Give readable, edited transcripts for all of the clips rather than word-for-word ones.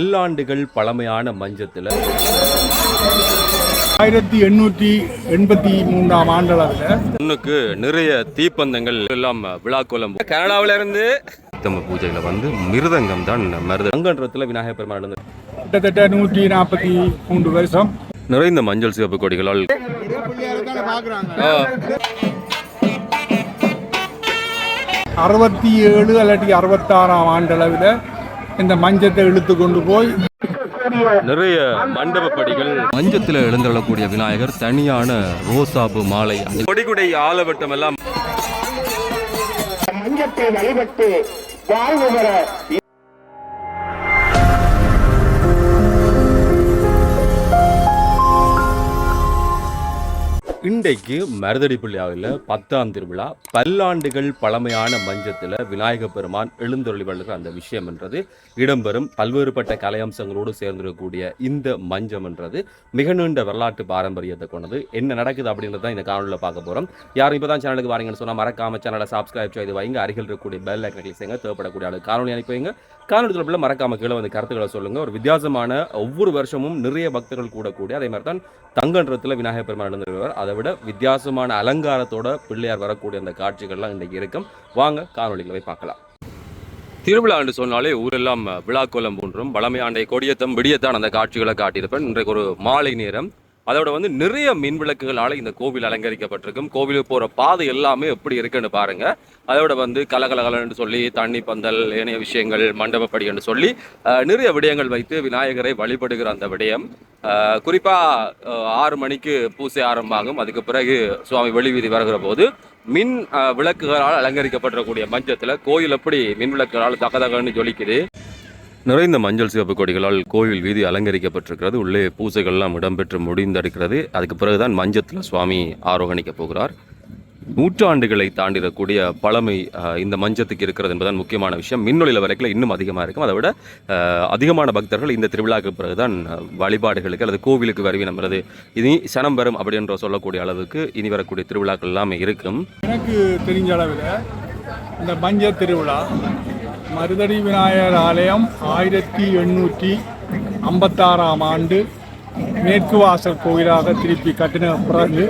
பல்லாண்டுகள் பழமையான மஞ்சத்தில் 1883 ஆண்டளவில் முன்னுக்கு நிறைய தீப்பந்தங்கள் எல்லாம் விழாக்கோலம். கனடாவில இருந்து தம்ம பூஜையில வந்து மிருதங்கம் தான் மருதங்கன்றத்துல விநாயகர் பெருமாள் இருந்தது. கிட்டத்தட்ட 143 வருஷம் நிறைந்த மஞ்சள் சிவப்பு கொடிகளால் 67 அல்லது 66 ஆண்டளவில் இந்த மஞ்சத்தை இழுத்து கொண்டு போய் நிறைய மண்டப படிகள் மஞ்சத்தில் எழுந்தள்ளக்கூடிய விநாயகர் தனியான ரோசாபு மாலை கொடிகுடை ஆலவட்டம் எல்லாம் மஞ்சத்தை வழிபட்டு வாழ்வு பெற இன்றைக்கு மருதடிப்பள்ளியாவில் 10ஆம் திருவிழா. பல்லாண்டுகள் பழமையான மஞ்சத்தில் விநாயகர் பெருமான் எழுந்தருளி வளர்கிற அந்த விஷயம் என்றது இடம்பெறும். பல்வேறுபட்ட கலையம்சங்களோடு சேர்ந்திருக்கக்கூடிய இந்த மஞ்சம் என்றது மிக நீண்ட வரலாற்று பாரம்பரியத்தை கொண்டது. என்ன நடக்குது அப்படின்றத இந்த காணொலியில் பார்க்க போகிறோம். யாரும் இப்போ தான் சேனலுக்கு வாரீங்கன்னு சொன்னால் மறக்காம சேனலை சப்ஸ்கிரைப் செய்து வைங்க. அருகில் இருக்கக்கூடிய பெல் ஐக்கனை கிளிக் செய்யுங்க. தேவைப்படக்கூடிய ஆளு காணொலி அனுப்பி வைங்க. காணொலி தொடர்பில் மறக்காம கீழே வந்து கருத்துக்களை சொல்லுங்கள். ஒரு வித்தியாசமான ஒவ்வொரு வருஷமும் நிறைய பக்தர்கள் கூடக்கூடிய அதே மாதிரி தான் தங்கன்றத்தில் விநாயகர் பெருமாள் எழுந்திருவார். அதை விட வித்தியாசமான அலங்காரத்தோட பிள்ளையார் வரக்கூடிய அந்த காட்சிகள்லாம் இன்றைக்கு இருக்கும். வாங்க காணொலிகளை பார்க்கலாம். திருவிழா என்று சொன்னாலே ஊரெல்லாம் விழாக்கோலம் போன்றும் பழமையாண்டை கொடியத்தம் விடியத்தான் அந்த காட்சிகளை காட்டியிருப்பேன். இன்றைக்கு ஒரு மாலை நேரம். அதோட வந்து நிறைய மின் விளக்குகளால் இந்த கோவில் அலங்கரிக்கப்பட்டிருக்கும். கோவிலுக்கு போகிற பாதை எல்லாமே எப்படி இருக்குன்னு பாருங்க. அதோட வந்து கலகலகலன்னு சொல்லி தண்ணி பந்தல் ஏனைய விஷயங்கள் மண்டபப்படி என்று சொல்லி நிறைய விடயங்கள் வைத்து விநாயகரை வழிபடுகிற அந்த விடயம். குறிப்பாக 6 மணிக்கு பூசை ஆரம்பமாகும். அதுக்கு பிறகு சுவாமி வெளிவீதி வருகிற போது மின் விளக்குகளால் அலங்கரிக்கப்பட்டிருக்கக்கூடிய மஞ்சத்தில் கோயில் எப்படி மின் விளக்குகளால் தகதகன்னு ஜொலிக்குது. நிறைந்த மஞ்சள் சிவப்பு கொடிகளால் கோவில் வீதி அலங்கரிக்கப்பட்டிருக்கிறது. உள்ளே பூசைகள்லாம் இடம்பெற்று முடிந்தடிக்கிறது. அதுக்கு பிறகுதான் மஞ்சத்தில் சுவாமி ஆரோகணிக்க போகிறார். நூற்றாண்டுகளை தாண்டிடக்கூடிய பழமை இந்த மஞ்சத்துக்கு இருக்கிறது என்பதுதான் முக்கியமான விஷயம். மின்னொளியில் வரைக்கும் இன்னும் அதிகமாக இருக்கும். அதை விட அதிகமான பக்தர்கள் இந்த திருவிழாவுக்கு பிறகுதான் வழிபாடுகளுக்கு அல்லது கோவிலுக்கு வருவி நம்புறது இனி சனம் வரும் அப்படின்ற சொல்லக்கூடிய அளவுக்கு இனி வரக்கூடிய திருவிழாக்கள் எல்லாமே இருக்கும். எனக்கு தெரிஞ்ச அளவில் இந்த மஞ்ச திருவிழா மருதடி விநாயகர் ஆலயம் 1856 ஆண்டு மேற்கு வாசல் கோயிலாக திருப்பி கட்டின பிறகு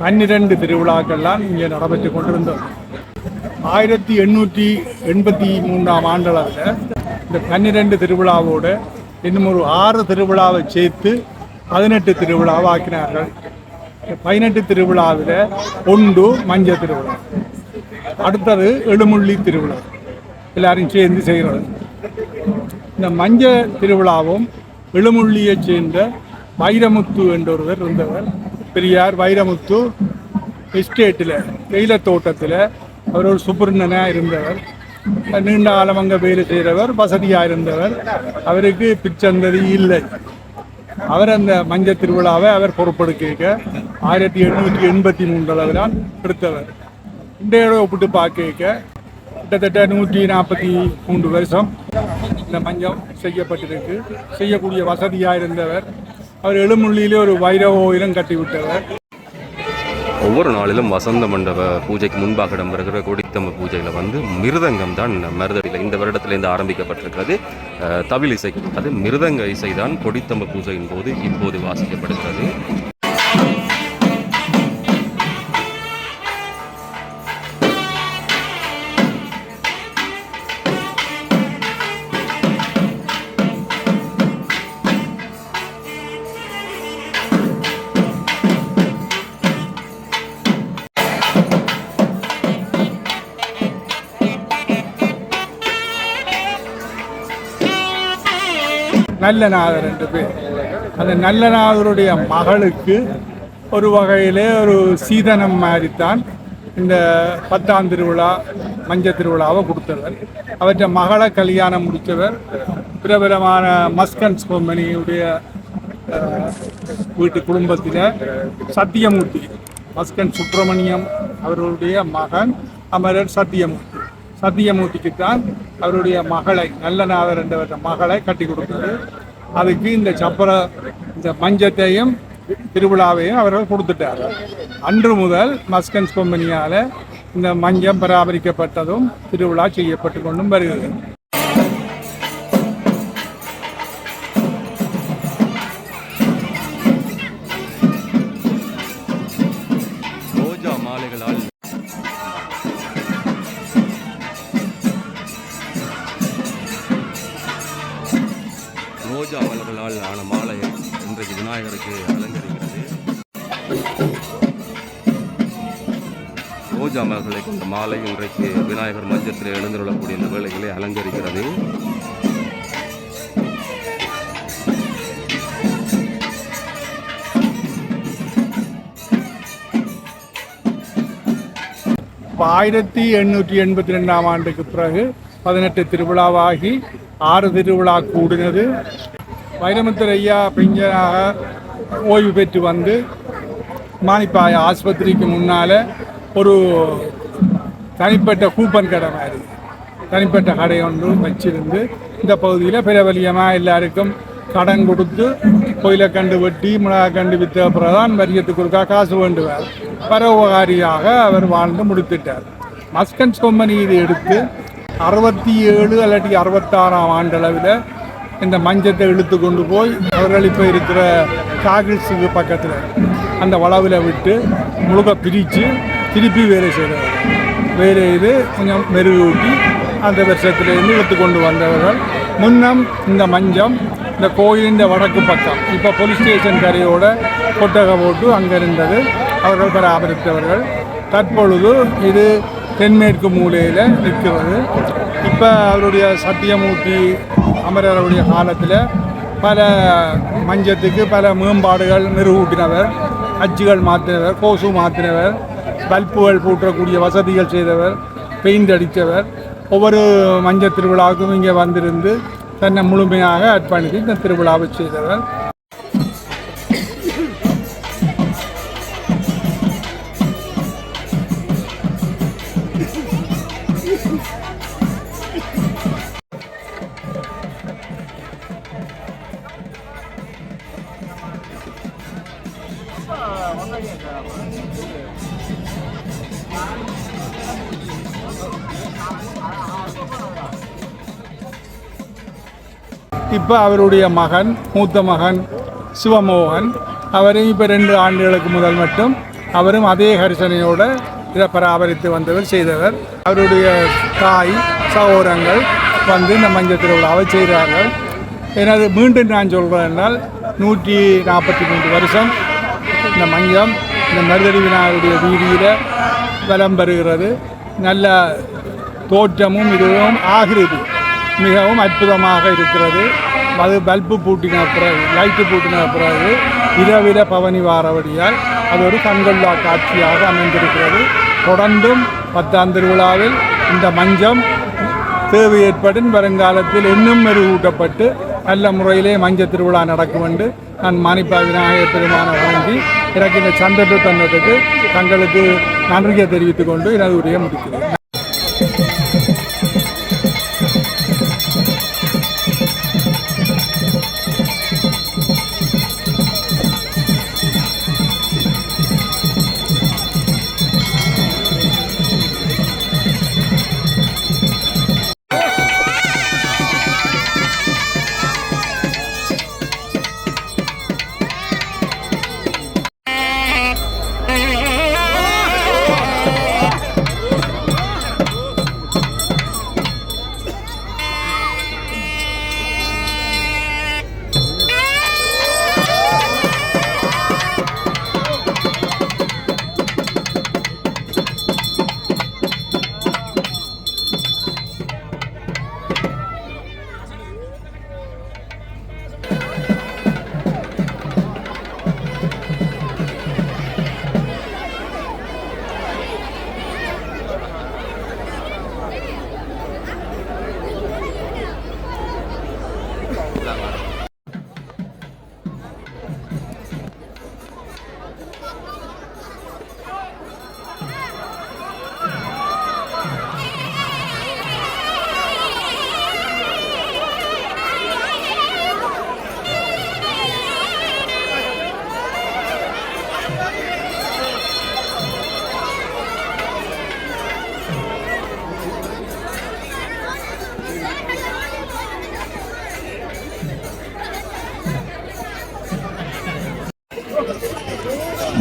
12 திருவிழாக்கள்லாம் இங்கே நடைபெற்று கொண்டிருந்தோம். 1883 ஆண்டளவில் இந்த 12 திருவிழாவோடு இன்னும் ஒரு 6 திருவிழாவை சேர்த்து 18 திருவிழாவை ஆக்கினார்கள். 18 திருவிழாவில் ஒன்று மஞ்ச திருவிழா, அடுத்தது எழுமுள்ளி திருவிழா, எல்லாரும் சேர்ந்து செய்கிறது. இந்த மஞ்ச திருவிழாவும் எழுமுள்ளியை சேர்ந்த வைரமுத்து என்றொருவர் இருந்தவர். பெரியார் வைரமுத்து எஸ்டேட்டில் தேயிலை தோட்டத்தில் அவர் ஒரு சுப்பிரண்டனாக இருந்தவர். நீண்ட காலம் அங்கே வேலை செய்கிறவர், வசதியாக இருந்தவர். அவருக்கு பிச்சந்ததி இல்லை. அவர் அந்த மஞ்சள் திருவிழாவை அவர் பொறுப்பெடுக்க 1883 அளவிலான் எடுத்தவர். இன்றையோட ஒப்பிட்டு பார்க்க கிட்டத்தட்ட 143 வருஷம் இந்த மஞ்சம் செய்யப்பட்டிருக்கு. செய்யக்கூடிய வசதியாக இருந்தவர். அவர் எழுமுள்ளியிலே ஒரு வைர கோயிலும் கட்டிவிட்டவர். ஒவ்வொரு நாளிலும் வசந்த மண்டப பூஜைக்கு முன்பாக இடம்பெறுகிற கொடித்தம்ப பூஜையில் வந்து மிருதங்கம் தான் மருதடியில் இந்த வருடத்திலிருந்து ஆரம்பிக்கப்பட்டிருக்கிறது. தவில் இசை, அது மிருதங்க இசை தான் கொடித்தம்ப பூஜையின் போது இப்போது வாசிக்கப்படுகிறது. நல்லநாதர் என்று பேர். அந்த நல்லநாதருடைய மகளுக்கு ஒரு வகையிலே ஒரு சீதனம் மாதிரித்தான் இந்த 10ஆம் திருவிழா மஞ்சள் திருவிழாவை கொடுத்தவர். அவற்றை மகளை கல்யாணம் முடித்தவர் பிரபலமான மஸ்கன்ஸ் கம்பெனியுடைய வீட்டு குடும்பத்தில் சத்தியமூர்த்தி, மஸ்கன் சுப்பிரமணியம் அவர்களுடைய மகன் அமரர் சத்தியமூர்த்திக்குத்தான் அவருடைய மகளை நல்லநாதர் என்ற மகளை கட்டி கொடுத்தது. அதுக்கு இந்த மஞ்சத்தையும் திருவிழாவையும் அவர்கள் கொடுத்துட்டார். அன்று முதல் மஸ்கன்ஸ் கம்பெனியால் இந்த மஞ்சம் பராமரிக்கப்பட்டதும் திருவிழா செய்யப்பட்டு கொண்டும் வருகிறது. ரோஜா மலர்களால் ஆன மாலை இன்றைக்கு விநாயகருக்கு அலங்கரிக்கிறது. ரோஜா மலர்களை கொண்ட மாலை இன்றைக்கு விநாயகர் மஞ்சத்தில் எழுந்துள்ளக்கூடிய இந்த வேளைகளை அலங்கரிக்கிறது. இப்போ 1882 ஆண்டுக்கு பிறகு 18 திருவிழாவாகி 6 திருவிழா கூடினது. வைரமுத்தர் ஐயா பிஞ்சனாக ஓய்வு பெற்று வந்து மானிப்பாய ஆஸ்பத்திரிக்கு முன்னால் ஒரு தனிப்பட்ட கூப்பன் கடை மாதிரி தனிப்பட்ட கடை ஒன்று வச்சிருந்து இந்த பகுதியில் பிரபலியமாக எல்லாருக்கும் கடன் கொடுத்து கோயிலை கண்டு வெட்டி மிளகா கண்டு விற்ற பிறகுதான் வரியத்துக்கு ஒருக்கா காசு வேண்டுவார். பரோபகாரியாக அவர் வாழ்ந்து முடித்துட்டார். மஸ்கன்ஸ் கம்பெனி இது எடுத்து 67 அல்லது 66ஆம் ஆண்டளவில் இந்த மஞ்சத்தை இழுத்து கொண்டு போய் அவர்கள் இப்போ இருக்கிற காகில்ஸுக்கு பக்கத்தில் அந்த வளவில் விட்டு முழுக்க பிரித்து திருப்பி வேலை செய்தவர். வேலை இது கொஞ்சம் மெருகூட்டி அந்த வருஷத்துலேருந்து எடுத்து கொண்டு வந்தவர்கள். முன்னம் இந்த மஞ்சம் இந்த கோயிலின் வடக்கு பக்கம் இப்போ போலீஸ் ஸ்டேஷன் கரையோட கொட்டகை போட்டு அங்கே இருந்தது. அவர்கள் பராமரித்தவர்கள். தற்பொழுது இது தென்மேற்கு மூலையில் நிற்கிறது. இப்போ அவருடைய சத்தியமூர்த்தி அமரருடைய காலத்தில் பல மஞ்சத்துக்கு பல மேம்பாடுகள் மெருகூட்டினவர், அச்சுகள் மாற்றினவர், கோசு மாற்றினவர், பல்புகள் பூட்டக்கூடிய வசதிகள் செய்தவர், பெயிண்ட் அடித்தவர். ஒவ்வொரு மஞ்சள் திருவிழாவுக்கும் இங்கே வந்திருந்து தன்னை முழுமையாக அர்ப்பணித்து இந்த திருவிழாவை செய்தவர். இப்போ அவருடைய மகன், மூத்த மகன் சிவமோகன், அவரும் இப்போ 2 ஆண்டுகளுக்கு முதல் மட்டும் அவரும் அதே கரிசனையோடு இதை பராமரித்து வந்தவர், செய்தவர். அவருடைய தாய் சகோதரங்கள் வந்து இந்த மஞ்சள் திருவிழாவை செய்கிறார்கள். எனது மீண்டும் நான் சொல்கிறேன் என்றால் 143 வருஷம் இந்த மஞ்சம் இந்த மருதடி விநாயகருடைய வீதியில் வலம் பெறுகிறது. நல்ல தோற்றமும் இதுவும் ஆகிறது மிகவும் அற்புதமாக இருக்கிறது. அது பல்பு பூட்டின பிறகு, லைட்டு பூட்டின பிறகு இரவில பவனி வாரவடியால் அது ஒரு கண்கொள்ளா காட்சியாக அமைந்திருக்கிறது. தொடர்ந்தும் 10ஆம் திருவிழாவில் இந்த மஞ்சம் தேவை ஏற்படும் வருங்காலத்தில் இன்னும் மெருகூட்டப்பட்டு நல்ல முறையிலே மஞ்சள் திருவிழா நடக்கும் என்று நான் மானிப்பா விநாயகர் பெருமானை வழங்கி எனக்கு இந்த சந்தர்ப்ப தந்ததுக்கு தங்களுக்கு நன்றியை தெரிவித்துக் கொண்டு எனது உரையை முடிக்கிறேன்.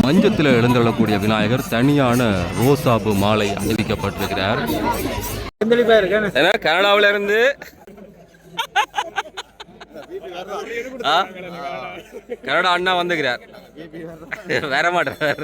மஞ்சத்தில் எழுந்தள்ளக்கூடிய விநாயகர் தனியான ரோசாபு மாலை அணிவிக்கப்பட்டிருக்கிறார். கனடாவில இருந்து கனடா அண்ணா வந்துக்கிறார் வர மாட்டார்.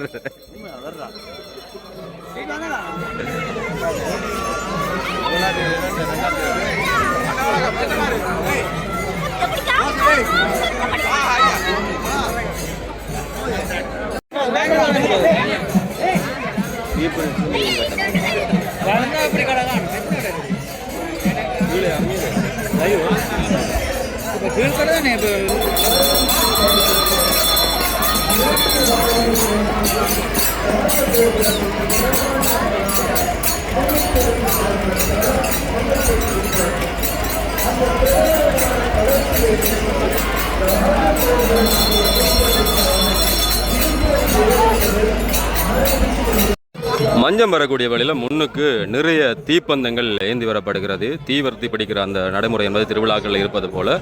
மஞ்சம் வரக்கூடிய வழியில் முன்னுக்கு நிறைய தீப்பந்தங்கள் ஏந்தி வரப்படுகிறது. தீவர்த்தி பிடிக்கிற அந்த நடைமுறை என்பது திருவிழாக்கள் இருப்பது போல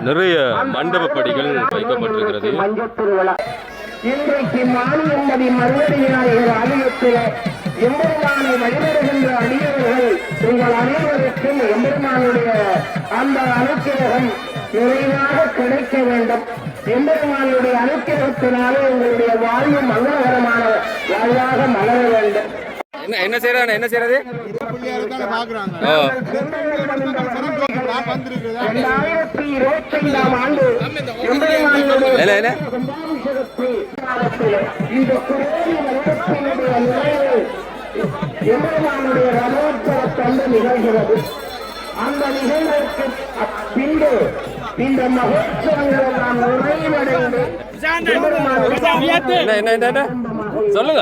நிறைய மண்டப படிகள் வைக்கப்பட்டிருக்கிறது. இன்றைக்கு மானியம்பதி மறுவடிவினார்கள் ஆலயத்தில் எம்பெருமானை வழிபடுகின்ற அடியவர்கள் உங்கள் அனைவருக்கும் எம்பெருமானுடைய அந்த அனுக்கிரகம் நிறைவாக கிடைக்க வேண்டும். எம்பெருமானுடைய அனுக்கிரகத்தினாலே உங்களுடைய வாழ்வு மங்களகரமான வாழ்வாக மலர வேண்டும். என்ன செய்யறாங்க? என்ன செய்யறது? 2025ஆம் ஆண்டு இந்த குரோதி வருடத்தினுடைய நிறைவு எம்பெருமானுடைய ரதோற்சவத்தன்று நிகழ்கிறது. அந்த நிகழ்வுக்கு பின்பு இந்த மகோற்சவங்கள் எல்லாம் நிறைவடைந்து சொல்லுங்க.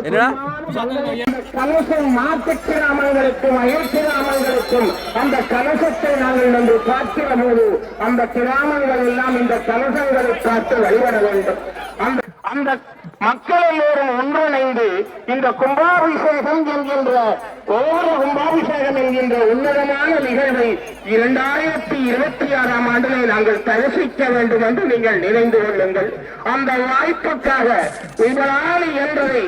என்னடா கலசம் மாட்டு கிராமங்களுக்கும் அயல் கிராமங்களுக்கும் அந்த கலசத்தை நாங்கள் வந்து பார்க்கிற போது அந்த கிராமங்கள் எல்லாம் இந்த கலசங்களை பார்த்து வழிபட வேண்டும். அந்த மக்கள் எல்லோரும் ஒன்றிணைந்து இந்த கும்பாபிஷேகம் என்கின்ற ஒவ்வொரு கும்பாபிஷேகம் என்கின்ற உன்னதமான நிகழ்வை 2026ஆம் ஆண்டிலே நாங்கள் தரிசிக்க வேண்டும் என்று நீங்கள் நினைந்து கொள்ளுங்கள். அந்த வாய்ப்புக்காக உங்களால் என்பதை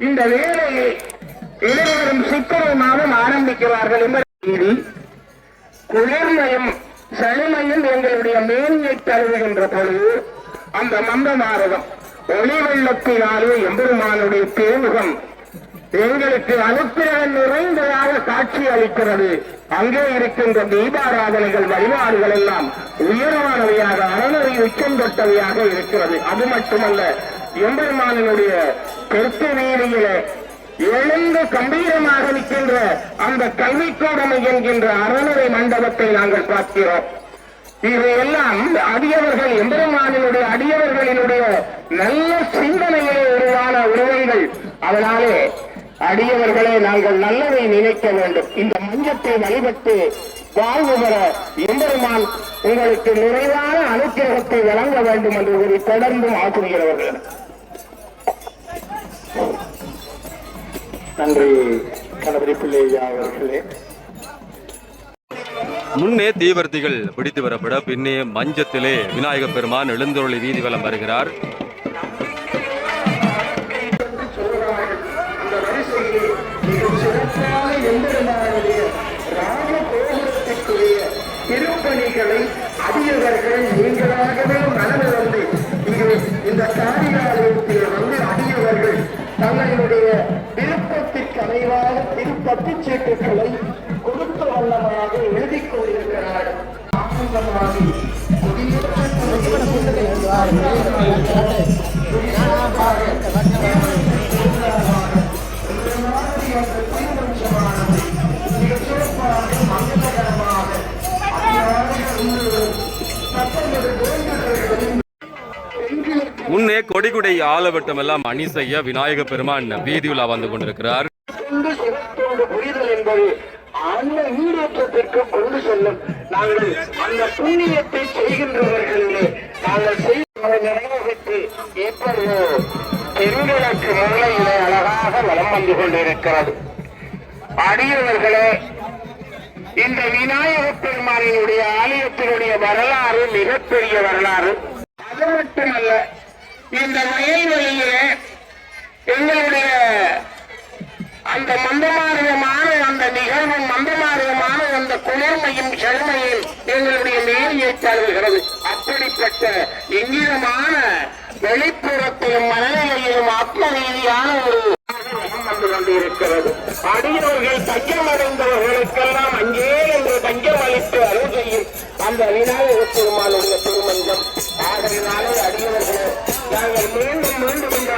இந்த வேலையை எதிர்வரும் சித்திரை மாதம் ஆரம்பிக்கிறார்கள். குளிர்மயம் சளிமையில் எங்களுடைய மேன்மையை தருகின்ற பொழுது அந்த மந்தமாரதம் ஒளி வெள்ளத்தினாலே எம்பெருமானுடைய தேமுகம் எங்களுக்கு அனுப்பிரகம் நிறைந்ததாக காட்சி அளிக்கிறது. அங்கே இருக்கின்ற தீபாராதனைகள் வழிபாடுகள் எல்லாம் உயர்வானவையாக அறநெறி உச்சம் தொட்டவையாக இருக்கிறது. அது மட்டுமல்ல, எம்பெருமானுடைய தெற்கு வீதியிலே எழுந்து கம்பீரமாக நிற்கின்ற அந்த கல்விக்கூடம் என்கின்ற அறநெறி மண்டபத்தை நாங்கள் பார்க்கிறோம். இவையெல்லாம் அடியவர்கள் எம்பெருமானினுடைய அடியவர்களினுடைய நல்ல சிந்தனையிலே உருவான உருவங்கள். அதனாலே அடியவர்களே நாங்கள் நல்லதை நினைக்க வேண்டும். இந்த மஞ்சத்தை வழிபட்டு வாழ்வு பெற எம்பெருமான் உங்களுக்கு நிறைவான அனுக்கிரகத்தை வழங்க வேண்டும் என்று ஒரு தொடர்ந்தும் ஆசிரியர்கள். நன்றி கணபதி பிள்ளையா அவர்களே. முன்னே தீவர்த்திகள் பிடித்து வரப்பட பின்னே மஞ்சத்திலே விநாயக பெருமான் எழுந்தருளி வீதி வலம் வருகிறார். திருப்பணிகளை அடியவர்கள் நீங்களாகவே மனதிலிருந்து இங்கு இந்த காரியாலயத்தில் வந்து அடியவர்கள் தங்களுடைய விருப்பத்திற்கு அமைவாக திருப்பத்துச் சீட்டுகளை கொடுத்த வண்ணமாக எழுதிக் கொண்டிருக்கிறார்கள். முன்னே கொடிகுடை ஆலவட்டம் எல்லாம் அணி செய்ய விநாயக பெருமான் வீதியுலா வந்து கொண்டிருக்கிறார். புரிதல் என்பது அந்த ஈடேற்றத்திற்கு கொண்டு செல்லும். நாங்கள் அந்த புண்ணியத்தை செய்கின்றவர்களிலே நாங்கள் செய்வதை நிறைவேற்றி ஏற்படுவோ தென்கிழக்கு மூலையிலே அழகாக வலம் வந்து கொண்டிருக்கிறது. அடியவர்களே, இந்த விநாயக பெருமானினுடைய ஆலயத்தினுடைய வரலாறு மிகப்பெரிய வரலாறு. அது மட்டுமல்ல, இந்த வயல்வெளியிலே எங்களுடைய அந்த மந்தமாரியமான அந்த நிகழ்வும் மந்தமாரியமான அந்த அந்த குளிர்மையும் செழுமையும் எங்களுடைய மேலியை தருகிறது. அப்படிப்பட்ட இங்கிதமான வெளிப்புறத்திலும் மனநிலையிலும் ஆத்ம ரீதியான ஒரு வந்து கொண்டிருக்கிறது. அடியவர்கள் தஞ்சமடைந்தவர்களுக்கெல்லாம் அங்கே என்று தஞ்சம் அளித்து அருள் செய்யும் அந்த விநாயக பெருமானுடைய திருமஞ்சம். ஆகையினாலே அடியவர்களே, நாங்கள் மீண்டும் மீண்டும் இந்த